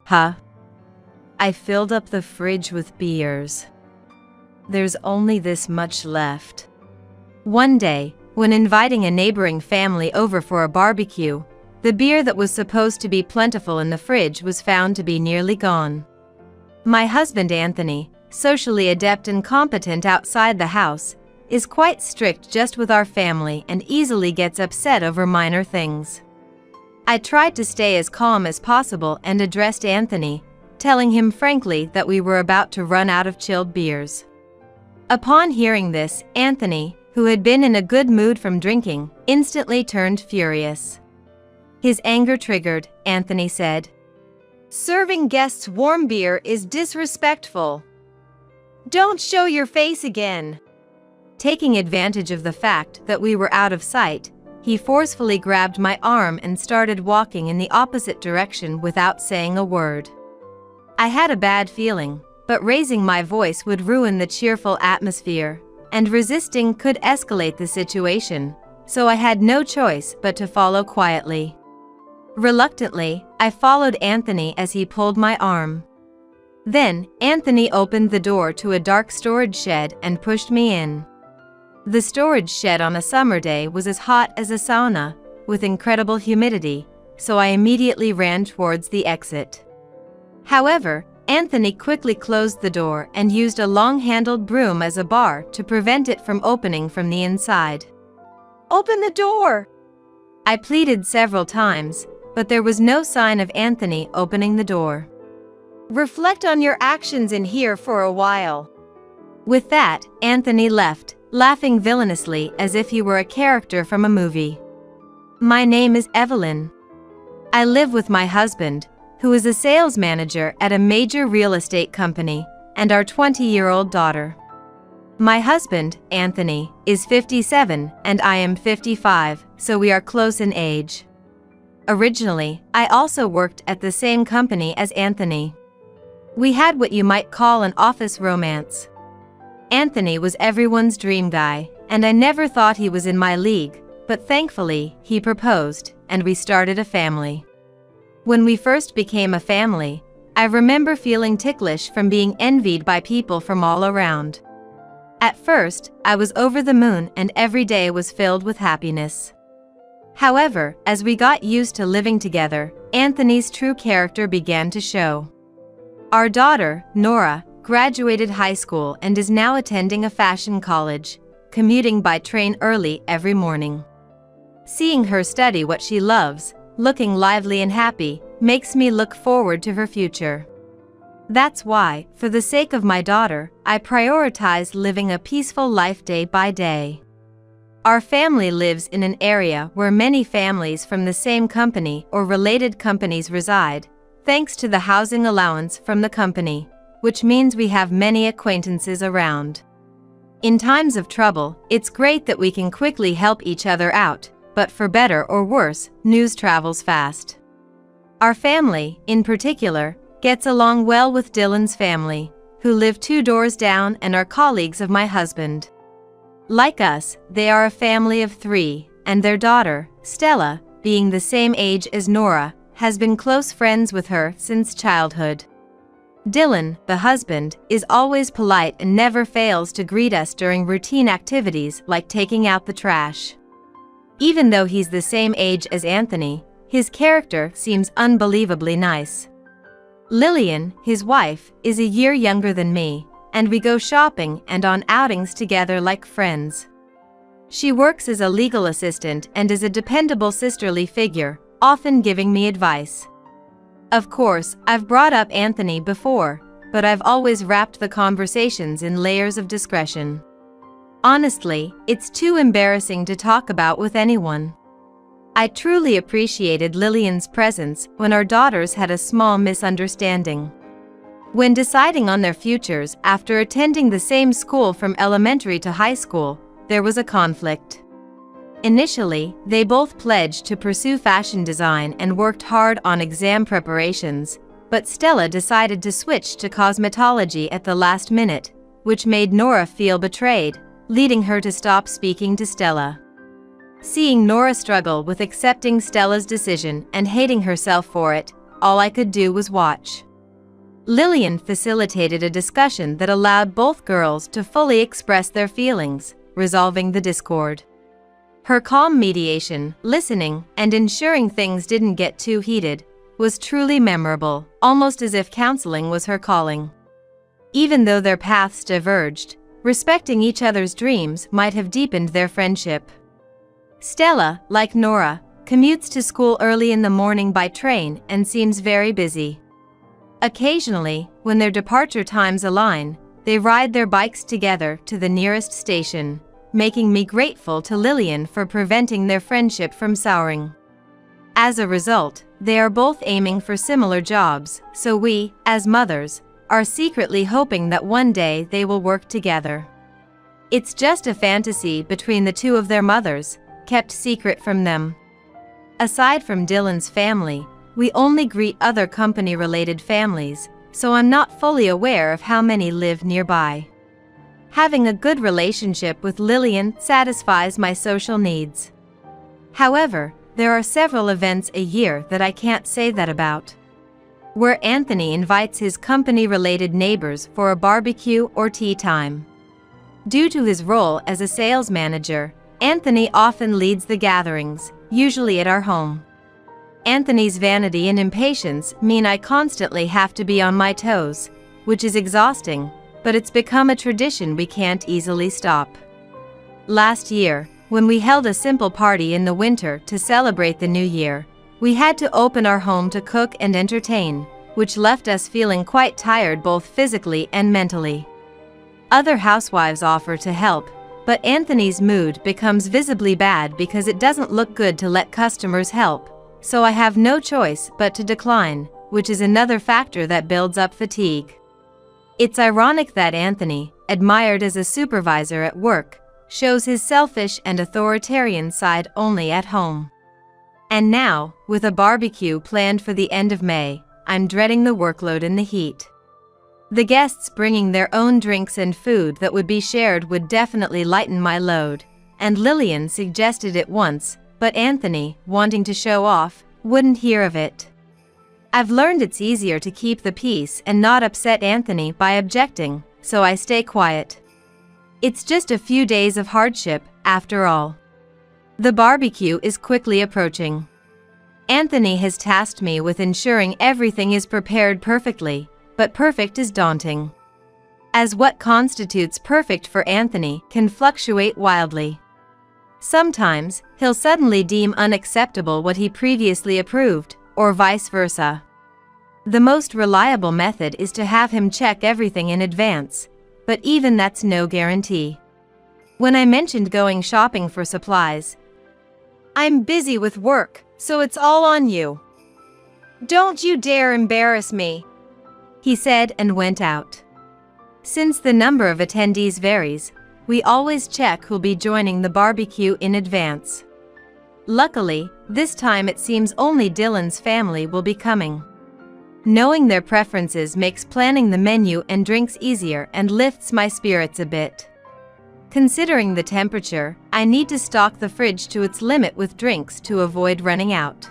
Huh? I filled up the fridge with beers. There's only this much left. One day, when inviting a neighboring family over for a barbecue, the beer that was supposed to be plentiful in the fridge was found to be nearly gone. My husband Anthony, socially adept and competent outside the house, is quite strict just with our family and easily gets upset over minor things. I tried to stay as calm as possible and addressed Anthony, telling him frankly that we were about to run out of chilled beers. Upon hearing this, Anthony, who had been in a good mood from drinking, instantly turned furious. His anger triggered, Anthony said, "Serving guests warm beer is disrespectful. Don't show your face again." Taking advantage of the fact that we were out of sight, he forcefully grabbed my arm and started walking in the opposite direction without saying a word. I had a bad feeling, but raising my voice would ruin the cheerful atmosphere, and resisting could escalate the situation, so I had no choice but to follow quietly. Reluctantly, I followed Anthony as he pulled my arm. Then, Anthony opened the door to a dark storage shed and pushed me in. The storage shed on a summer day was as hot as a sauna, with incredible humidity, so I immediately ran towards the exit. However, Anthony quickly closed the door and used a long-handled broom as a bar to prevent it from opening from the inside. "Open the door!" I pleaded several times, but there was no sign of Anthony opening the door. "Reflect on your actions in here for a while." With that, Anthony left, laughing villainously as if he were a character from a movie. My name is Evelyn. I live with my husband, who is a sales manager at a major real estate company, and our 20-year-old daughter. My husband, Anthony, is 57 and I am 55, so we are close in age. Originally, I also worked at the same company as Anthony. We had what you might call an office romance. Anthony was everyone's dream guy, and I never thought he was in my league, but thankfully, he proposed, and we started a family. When we first became a family, I remember feeling ticklish from being envied by people from all around. At first, I was over the moon and every day was filled with happiness. However, as we got used to living together, Anthony's true character began to show. Our daughter, Nora, graduated high school and is now attending a fashion college, commuting by train early every morning. Seeing her study what she loves, looking lively and happy, makes me look forward to her future. That's why, for the sake of my daughter, I prioritized living a peaceful life day by day. Our family lives in an area where many families from the same company or related companies reside, thanks to the housing allowance from the company, which means we have many acquaintances around. In times of trouble, it's great that we can quickly help each other out, but for better or worse, news travels fast. Our family, in particular, gets along well with Dylan's family, who live 2 doors down and are colleagues of my husband. Like us, they are a family of 3, and their daughter, Stella, being the same age as Nora, has been close friends with her since childhood. Dylan, the husband, is always polite and never fails to greet us during routine activities like taking out the trash. Even though he's the same age as Anthony, his character seems unbelievably nice. Lillian, his wife, is a year younger than me, and we go shopping and on outings together like friends. She works as a legal assistant and is a dependable sisterly figure, often giving me advice. Of course, I've brought up Anthony before, but I've always wrapped the conversations in layers of discretion. Honestly, it's too embarrassing to talk about with anyone. I truly appreciated Lillian's presence when our daughters had a small misunderstanding. When deciding on their futures after attending the same school from elementary to high school, there was a conflict. Initially, they both pledged to pursue fashion design and worked hard on exam preparations, but Stella decided to switch to cosmetology at the last minute, which made Nora feel betrayed, leading her to stop speaking to Stella. Seeing Nora struggle with accepting Stella's decision and hating herself for it, all I could do was watch. Lillian facilitated a discussion that allowed both girls to fully express their feelings, resolving the discord. Her calm mediation, listening, and ensuring things didn't get too heated, was truly memorable, almost as if counseling was her calling. Even though their paths diverged, respecting each other's dreams might have deepened their friendship. Stella, like Nora, commutes to school early in the morning by train and seems very busy. Occasionally, when their departure times align, they ride their bikes together to the nearest station, making me grateful to Lillian for preventing their friendship from souring. As a result, they are both aiming for similar jobs, so we, as mothers, are secretly hoping that one day they will work together. It's just a fantasy between the two of their mothers, kept secret from them. Aside from Dylan's family, we only greet other company-related families, so I'm not fully aware of how many live nearby. Having a good relationship with Lillian satisfies my social needs. However, there are several events a year that I can't say that about. Where Anthony invites his company-related neighbors for a barbecue or tea time. Due to his role as a sales manager, Anthony often leads the gatherings, usually at our home. Anthony's vanity and impatience mean I constantly have to be on my toes, which is exhausting, but it's become a tradition we can't easily stop. Last year, when we held a simple party in the winter to celebrate the new year, we had to open our home to cook and entertain, which left us feeling quite tired both physically and mentally. Other housewives offer to help, but Anthony's mood becomes visibly bad because it doesn't look good to let customers help, so I have no choice but to decline, which is another factor that builds up fatigue. It's ironic that Anthony, admired as a supervisor at work, shows his selfish and authoritarian side only at home. And now, with a barbecue planned for the end of May, I'm dreading the workload and the heat. The guests bringing their own drinks and food that would be shared would definitely lighten my load, and Lillian suggested it once, but Anthony, wanting to show off, wouldn't hear of it. I've learned it's easier to keep the peace and not upset Anthony by objecting, so I stay quiet. It's just a few days of hardship, after all. The barbecue is quickly approaching. Anthony has tasked me with ensuring everything is prepared perfectly, but perfect is daunting. As what constitutes perfect for Anthony can fluctuate wildly. Sometimes, he'll suddenly deem unacceptable what he previously approved, or vice versa. The most reliable method is to have him check everything in advance, but even that's no guarantee. When I mentioned going shopping for supplies, "I'm busy with work, so it's all on you. Don't you dare embarrass me," he said and went out. Since the number of attendees varies, we always check who'll be joining the barbecue in advance. Luckily, this time it seems only Dylan's family will be coming. Knowing their preferences makes planning the menu and drinks easier and lifts my spirits a bit. Considering the temperature, I need to stock the fridge to its limit with drinks to avoid running out.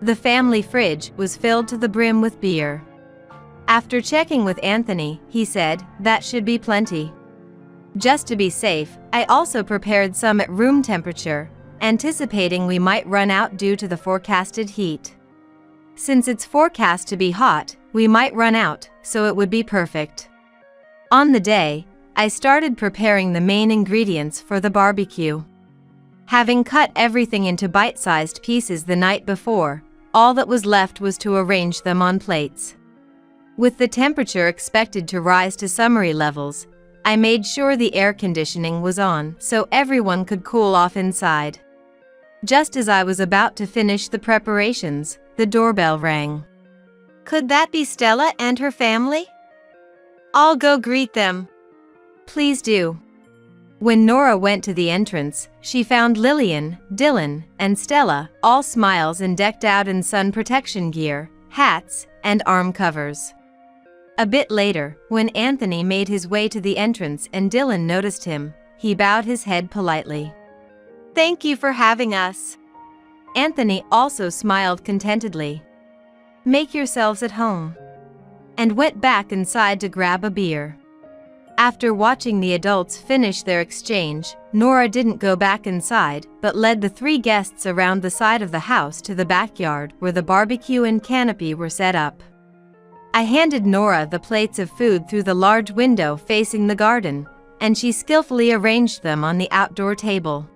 The family fridge was filled to the brim with beer. After checking with Anthony, he said, that should be plenty. Just to be safe, I also prepared some at room temperature, anticipating we might run out due to the forecasted heat. Since it's forecast to be hot, we might run out, so it would be perfect. On the day, I started preparing the main ingredients for the barbecue. Having cut everything into bite-sized pieces the night before, all that was left was to arrange them on plates. With the temperature expected to rise to summery levels, I made sure the air conditioning was on so everyone could cool off inside. Just as I was about to finish the preparations, the doorbell rang. Could that be Stella and her family? I'll go greet them. Please do. When Nora went to the entrance, she found Lillian, Dylan, and Stella, all smiles and decked out in sun protection gear, hats, and arm covers. A bit later, when Anthony made his way to the entrance and Dylan noticed him, he bowed his head politely. Thank you for having us. Anthony also smiled contentedly. make yourselves at home," and went back inside to grab a beer. After watching the adults finish their exchange, Nora didn't go back inside, but led the 3 guests around the side of the house to the backyard where the barbecue and canopy were set up. I handed Nora the plates of food through the large window facing the garden, and she skillfully arranged them on the outdoor table.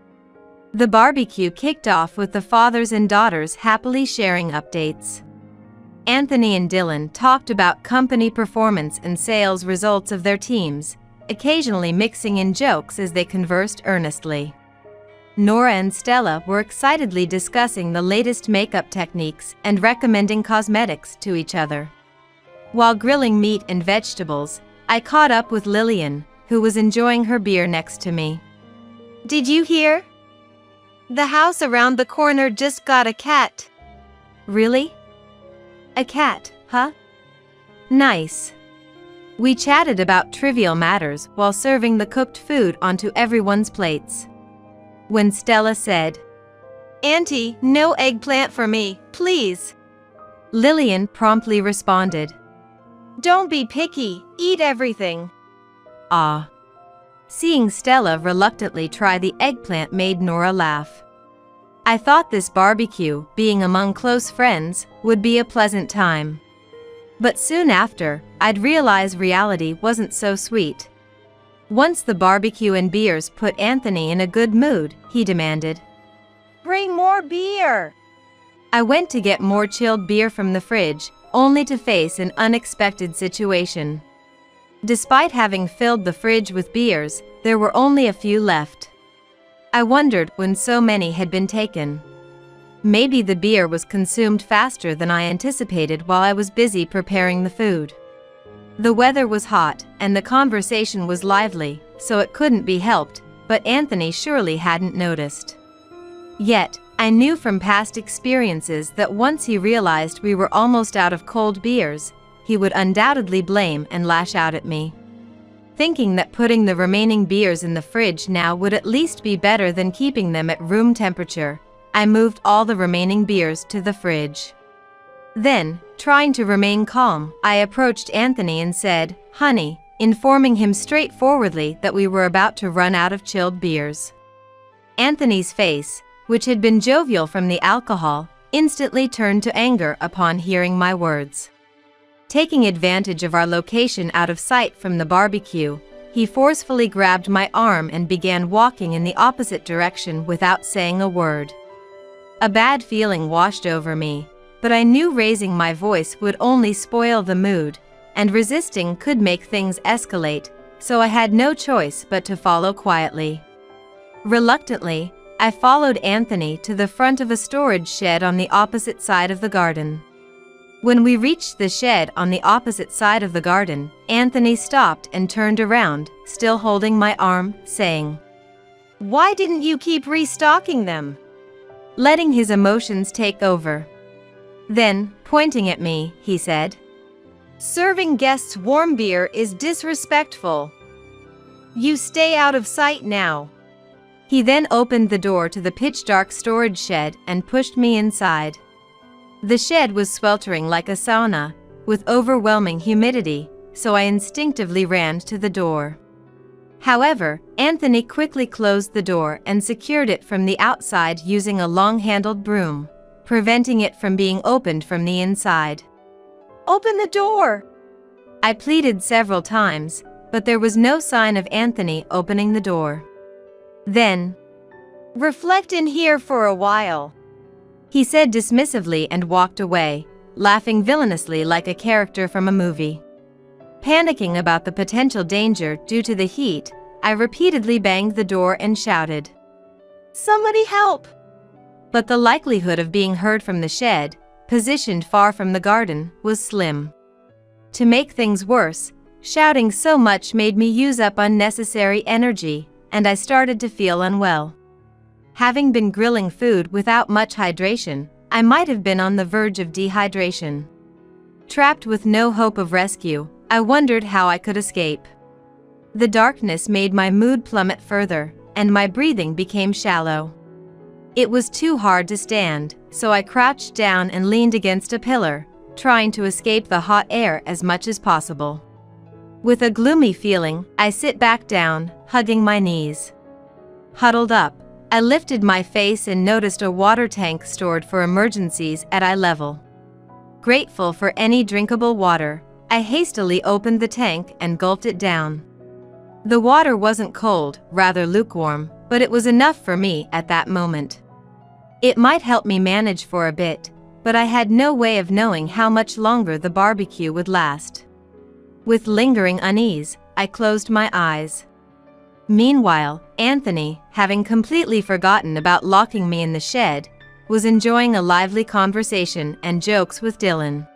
The barbecue kicked off with the fathers and daughters happily sharing updates. Anthony and Dylan talked about company performance and sales results of their teams, occasionally mixing in jokes as they conversed earnestly. Nora and Stella were excitedly discussing the latest makeup techniques and recommending cosmetics to each other. While grilling meat and vegetables, I caught up with Lillian, who was enjoying her beer next to me. "Did you hear? The house around the corner just got a cat." "Really? A cat, huh? Nice." We chatted about trivial matters while serving the cooked food onto everyone's plates. When Stella said, "Auntie, no eggplant for me, please," Lillian promptly responded, "Don't be picky, eat everything." Ah. Seeing Stella reluctantly try the eggplant made Nora laugh. I thought this barbecue, being among close friends, would be a pleasant time. But soon after, I'd realize reality wasn't so sweet. Once the barbecue and beers put Anthony in a good mood, he demanded, "Bring more beer." I went to get more chilled beer from the fridge, only to face an unexpected situation. Despite having filled the fridge with beers, there were only a few left. I wondered when so many had been taken. Maybe the beer was consumed faster than I anticipated while I was busy preparing the food. The weather was hot, and the conversation was lively, so it couldn't be helped, but Anthony surely hadn't noticed. Yet, I knew from past experiences that once he realized we were almost out of cold beers, he would undoubtedly blame and lash out at me. Thinking that putting the remaining beers in the fridge now would at least be better than keeping them at room temperature, I moved all the remaining beers to the fridge. Then, trying to remain calm, I approached Anthony and said, "Honey," informing him straightforwardly that we were about to run out of chilled beers. Anthony's face, which had been jovial from the alcohol, instantly turned to anger upon hearing my words. Taking advantage of our location out of sight from the barbecue, he forcefully grabbed my arm and began walking in the opposite direction without saying a word. A bad feeling washed over me, but I knew raising my voice would only spoil the mood, and resisting could make things escalate, so I had no choice but to follow quietly. Reluctantly, I followed Anthony to the front of a storage shed on the opposite side of the garden. When we reached the shed on the opposite side of the garden, Anthony stopped and turned around, still holding my arm, saying, "Why didn't you keep restocking them?" Letting his emotions take over. Then, pointing at me, he said, "Serving guests warm beer is disrespectful. You stay out of sight now." He then opened the door to the pitch-dark storage shed and pushed me inside. The shed was sweltering like a sauna, with overwhelming humidity, so I instinctively ran to the door. However, Anthony quickly closed the door and secured it from the outside using a long-handled broom, preventing it from being opened from the inside. "Open the door!" I pleaded several times, but there was no sign of Anthony opening the door. Then, "Reflect in here for a while," he said dismissively and walked away, laughing villainously like a character from a movie. Panicking about the potential danger due to the heat, I repeatedly banged the door and shouted, "Somebody help!" But the likelihood of being heard from the shed, positioned far from the garden, was slim. To make things worse, shouting so much made me use up unnecessary energy, and I started to feel unwell. Having been grilling food without much hydration, I might have been on the verge of dehydration. Trapped with no hope of rescue, I wondered how I could escape. The darkness made my mood plummet further, and my breathing became shallow. It was too hard to stand, so I crouched down and leaned against a pillar, trying to escape the hot air as much as possible. With a gloomy feeling, I sit back down, hugging my knees. Huddled up, I lifted my face and noticed a water tank stored for emergencies at eye level. Grateful for any drinkable water, I hastily opened the tank and gulped it down. The water wasn't cold, rather lukewarm, but it was enough for me at that moment. It might help me manage for a bit, but I had no way of knowing how much longer the barbecue would last. With lingering unease, I closed my eyes. Meanwhile, Anthony, having completely forgotten about locking me in the shed, was enjoying a lively conversation and jokes with Dylan.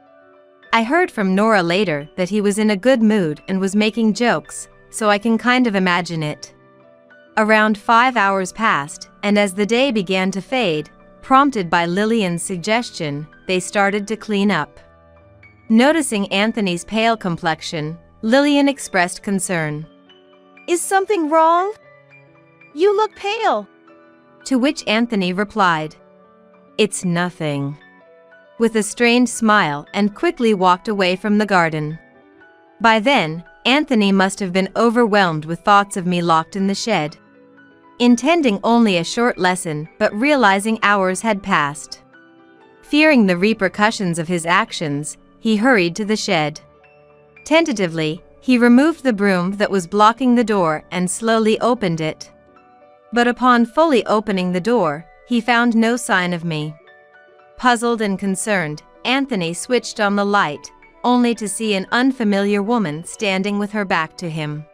I heard from Nora later that he was in a good mood and was making jokes, so I can kind of imagine it. Around 5 hours passed, and as the day began to fade, prompted by Lillian's suggestion, they started to clean up. Noticing Anthony's pale complexion, Lillian expressed concern. Is something wrong? You look pale. To which Anthony replied, "It's nothing," with a strained smile and quickly walked away from the garden. By then, Anthony must have been overwhelmed with thoughts of me locked in the shed. Intending only a short lesson but realizing hours had passed. Fearing the repercussions of his actions, he hurried to the shed. Tentatively, he removed the broom that was blocking the door and slowly opened it. But upon fully opening the door, he found no sign of me. Puzzled and concerned, Anthony switched on the light, only to see an unfamiliar woman standing with her back to him.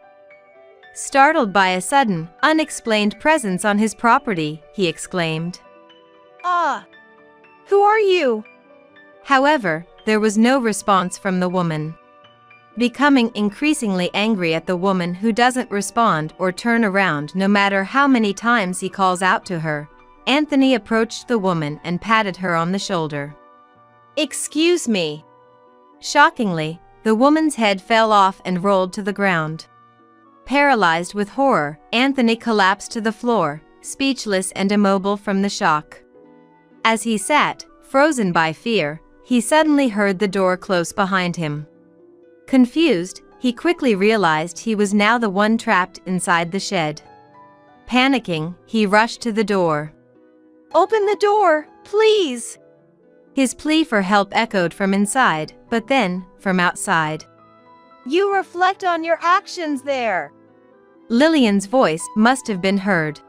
Startled by a sudden, unexplained presence on his property, he exclaimed, "Ah! Who are you?" However, there was no response from the woman. Becoming increasingly angry at the woman who doesn't respond or turn around no matter how many times he calls out to her, Anthony approached the woman and patted her on the shoulder. "Excuse me." Shockingly, the woman's head fell off and rolled to the ground. Paralyzed with horror, Anthony collapsed to the floor, speechless and immobile from the shock. As he sat, frozen by fear, he suddenly heard the door close behind him. Confused, he quickly realized he was now the one trapped inside the shed. Panicking, he rushed to the door. "Open the door, please!" His plea for help echoed from inside, but then, from outside. "You reflect on your actions there." Lillian's voice must have been heard.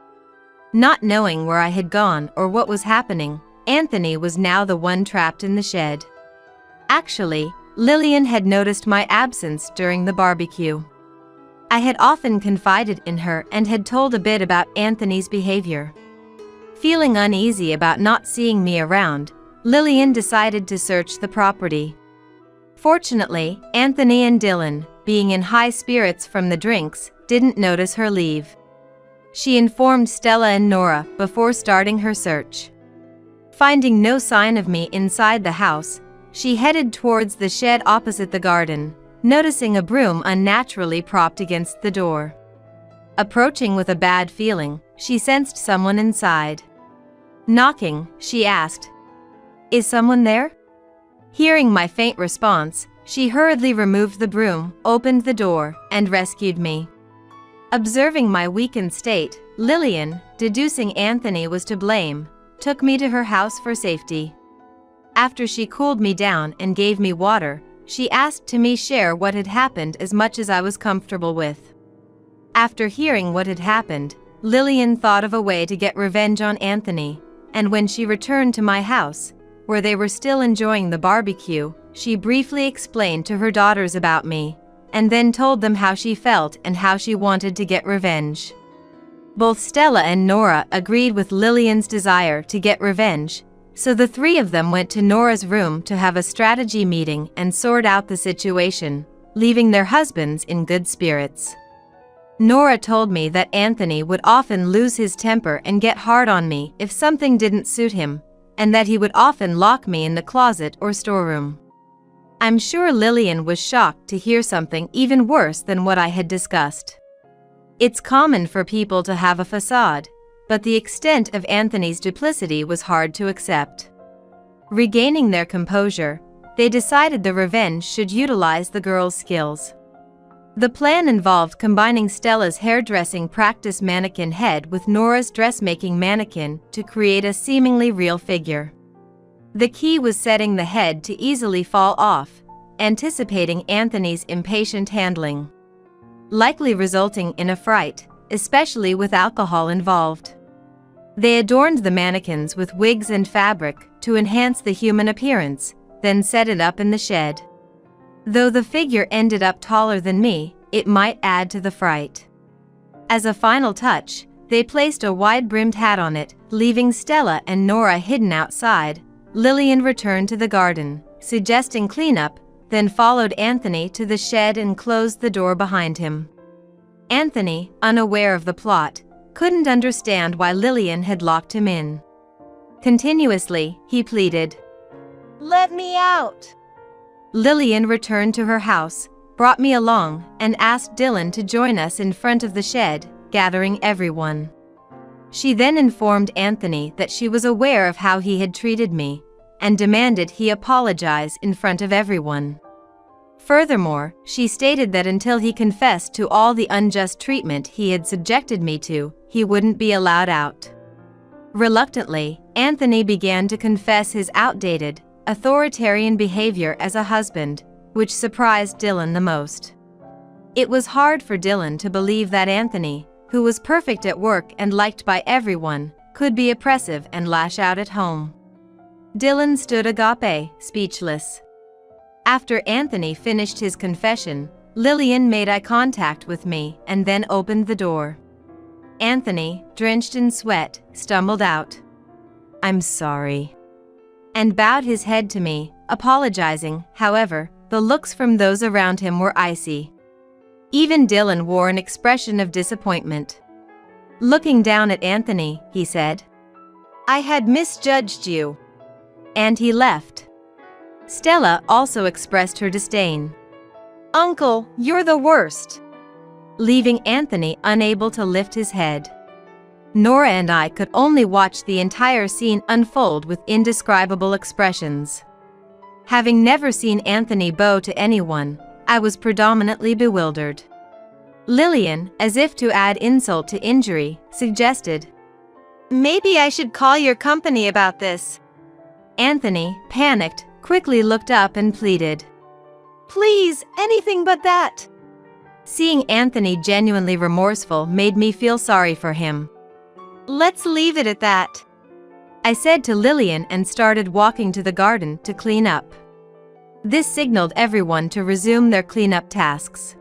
Not knowing where I had gone or what was happening, Anthony was now the one trapped in the shed. Actually, Lillian had noticed my absence during the barbecue. I had often confided in her and had told a bit about Anthony's behavior. Feeling uneasy about not seeing me around, Lillian decided to search the property. Fortunately, Anthony and Dylan, being in high spirits from the drinks, didn't notice her leave. She informed Stella and Nora before starting her search. Finding no sign of me inside the house, she headed towards the shed opposite the garden, noticing a broom unnaturally propped against the door. Approaching with a bad feeling, she sensed someone inside. Knocking, she asked, "Is someone there?" Hearing my faint response, she hurriedly removed the broom, opened the door, and rescued me. Observing my weakened state, Lillian, deducing Anthony was to blame, took me to her house for safety. After she cooled me down and gave me water, she asked to me share what had happened as much as I was comfortable with. After hearing what had happened, Lillian thought of a way to get revenge on Anthony, and when she returned to my house, where they were still enjoying the barbecue, she briefly explained to her daughters about me, and then told them how she felt and how she wanted to get revenge. Both Stella and Nora agreed with Lillian's desire to get revenge, so the three of them went to Nora's room to have a strategy meeting and sort out the situation, leaving their husbands in good spirits. Nora told me that Anthony would often lose his temper and get hard on me if something didn't suit him, and that he would often lock me in the closet or storeroom. I'm sure Lillian was shocked to hear something even worse than what I had discussed. It's common for people to have a facade, but the extent of Anthony's duplicity was hard to accept. Regaining their composure, they decided the revenge should utilize the girl's skills. The plan involved combining Stella's hairdressing practice mannequin head with Nora's dressmaking mannequin to create a seemingly real figure. The key was setting the head to easily fall off, anticipating Anthony's impatient handling, likely resulting in a fright, especially with alcohol involved. They adorned the mannequins with wigs and fabric to enhance the human appearance, then set it up in the shed. Though the figure ended up taller than me, it might add to the fright. As a final touch, they placed a wide-brimmed hat on it, leaving Stella and Nora hidden outside. Lillian returned to the garden, suggesting cleanup, then followed Anthony to the shed and closed the door behind him. Anthony, unaware of the plot, couldn't understand why Lillian had locked him in. Continuously, he pleaded, Let me out! Lillian returned to her house, brought me along, and asked Dylan to join us in front of the shed, gathering everyone. She then informed Anthony that she was aware of how he had treated me, and demanded he apologize in front of everyone. Furthermore, she stated that until he confessed to all the unjust treatment he had subjected me to, he wouldn't be allowed out. Reluctantly, Anthony began to confess his outdated, authoritarian behavior as a husband, which surprised Dylan the most. It was hard for Dylan to believe that Anthony, who was perfect at work and liked by everyone, could be oppressive and lash out at home. Dylan stood agape, speechless. After Anthony finished his confession, Lillian made eye contact with me and then opened the door. Anthony, drenched in sweat, stumbled out, "I'm sorry," and bowed his head to me, apologizing. However, the looks from those around him were icy. Even Dylan wore an expression of disappointment. Looking down at Anthony, he said, "I had misjudged you." And he left. Stella also expressed her disdain. Uncle, you're the worst. Leaving Anthony unable to lift his head. Nora and I could only watch the entire scene unfold with indescribable expressions. Having never seen Anthony bow to anyone, I was predominantly bewildered. Lillian, as if to add insult to injury, suggested, "Maybe I should call your company about this." Anthony, panicked, quickly looked up and pleaded, "Please, anything but that." Seeing Anthony genuinely remorseful made me feel sorry for him. "Let's leave it at that," I said to Lillian and started walking to the garden to clean up. This signaled everyone to resume their cleanup tasks.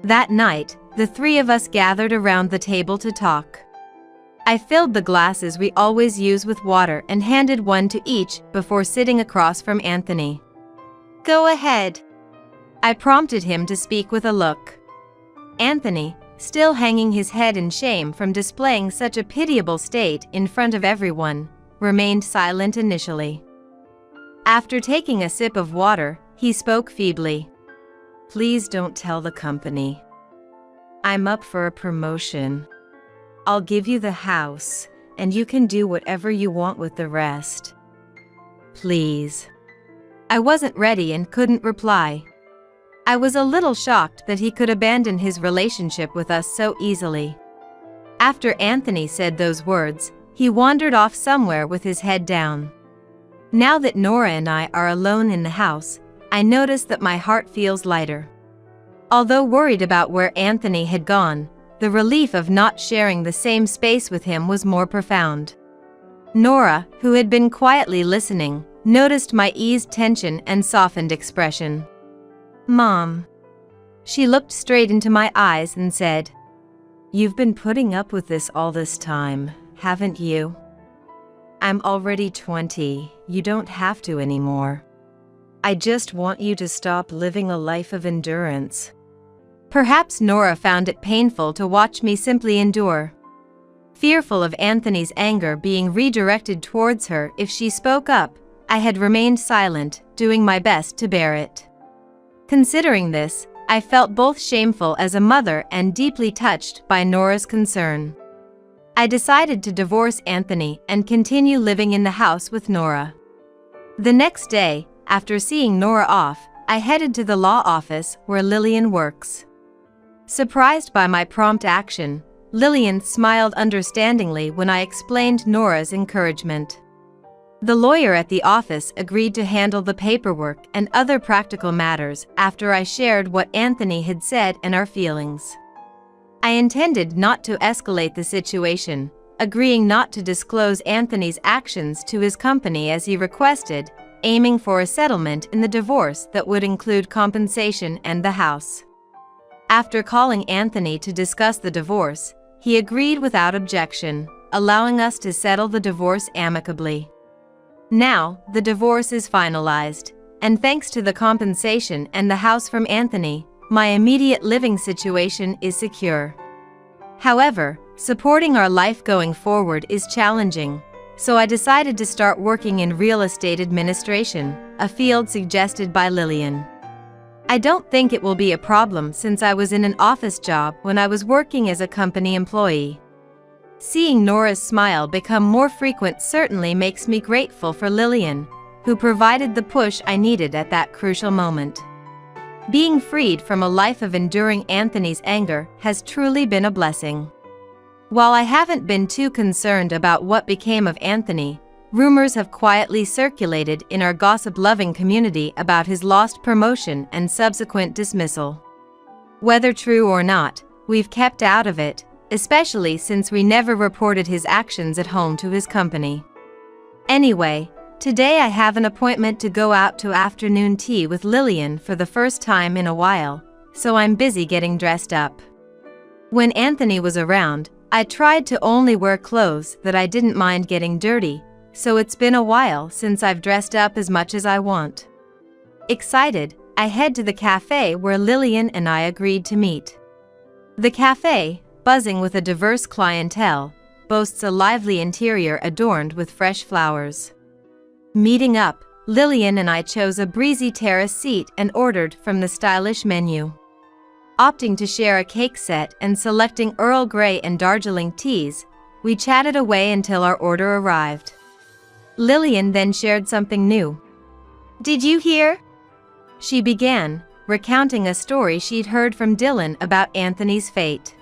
That night, the three of us gathered around the table to talk. I filled the glasses we always use with water and handed one to each before sitting across from Anthony. "Go ahead," I prompted him to speak with a look. Anthony, still hanging his head in shame from displaying such a pitiable state in front of everyone, remained silent initially. After taking a sip of water, he spoke feebly. "Please don't tell the company. I'm up for a promotion. I'll give you the house, and you can do whatever you want with the rest. Please." I wasn't ready and couldn't reply. I was a little shocked that he could abandon his relationship with us so easily. After Anthony said those words, he wandered off somewhere with his head down. Now that Nora and I are alone in the house, I notice that my heart feels lighter. Although worried about where Anthony had gone, the relief of not sharing the same space with him was more profound. Nora, who had been quietly listening, noticed my eased tension and softened expression. "Mom." She looked straight into my eyes and said, "You've been putting up with this all this time, haven't you? I'm already 20, you don't have to anymore. I just want you to stop living a life of endurance." Perhaps Nora found it painful to watch me simply endure. Fearful of Anthony's anger being redirected towards her if she spoke up, I had remained silent, doing my best to bear it. Considering this, I felt both shameful as a mother and deeply touched by Nora's concern. I decided to divorce Anthony and continue living in the house with Nora. The next day, after seeing Nora off, I headed to the law office where Lillian works. Surprised by my prompt action, Lillian smiled understandingly when I explained Nora's encouragement. The lawyer at the office agreed to handle the paperwork and other practical matters after I shared what Anthony had said and our feelings. I intended not to escalate the situation, agreeing not to disclose Anthony's actions to his company as he requested, aiming for a settlement in the divorce that would include compensation and the house. After calling Anthony to discuss the divorce, he agreed without objection, allowing us to settle the divorce amicably. Now, the divorce is finalized, and thanks to the compensation and the house from Anthony, my immediate living situation is secure. However, supporting our life going forward is challenging, so I decided to start working in real estate administration, a field suggested by Lillian. I don't think it will be a problem since I was in an office job when I was working as a company employee. Seeing Nora's smile become more frequent certainly makes me grateful for Lillian, who provided the push I needed at that crucial moment. Being freed from a life of enduring Anthony's anger has truly been a blessing. While I haven't been too concerned about what became of Anthony, rumors have quietly circulated in our gossip-loving community about his lost promotion and subsequent dismissal. Whether true or not, we've kept out of it, especially since we never reported his actions at home to his company. Anyway, today I have an appointment to go out to afternoon tea with Lillian for the first time in a while, so I'm busy getting dressed up. When Anthony was around, I tried to only wear clothes that I didn't mind getting dirty, so it's been a while since I've dressed up as much as I want. Excited, I head to the cafe where Lillian and I agreed to meet. The cafe, buzzing with a diverse clientele, boasts a lively interior adorned with fresh flowers. Meeting up, Lillian and I chose a breezy terrace seat and ordered from the stylish menu. Opting to share a cake set and selecting Earl Grey and Darjeeling teas, we chatted away until our order arrived. Lillian then shared something new. Did you hear? She began, recounting a story she'd heard from Dylan about Anthony's fate.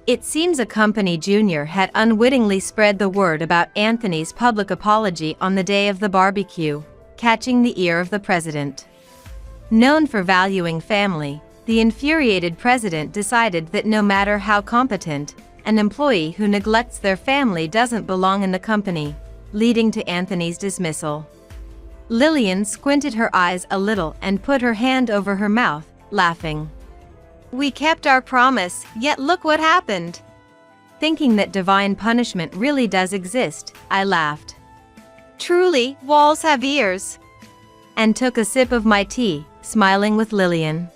It seems a company junior had unwittingly spread the word about Anthony's public apology on the day of the barbecue, catching the ear of the president. Known for valuing family, the infuriated president decided that no matter how competent, an employee who neglects their family doesn't belong in the company, leading to Anthony's dismissal. Lillian squinted her eyes a little and put her hand over her mouth, laughing. We kept our promise, yet look what happened. Thinking that divine punishment really does exist, I laughed. Truly, walls have ears. And took a sip of my tea, smiling with Lillian.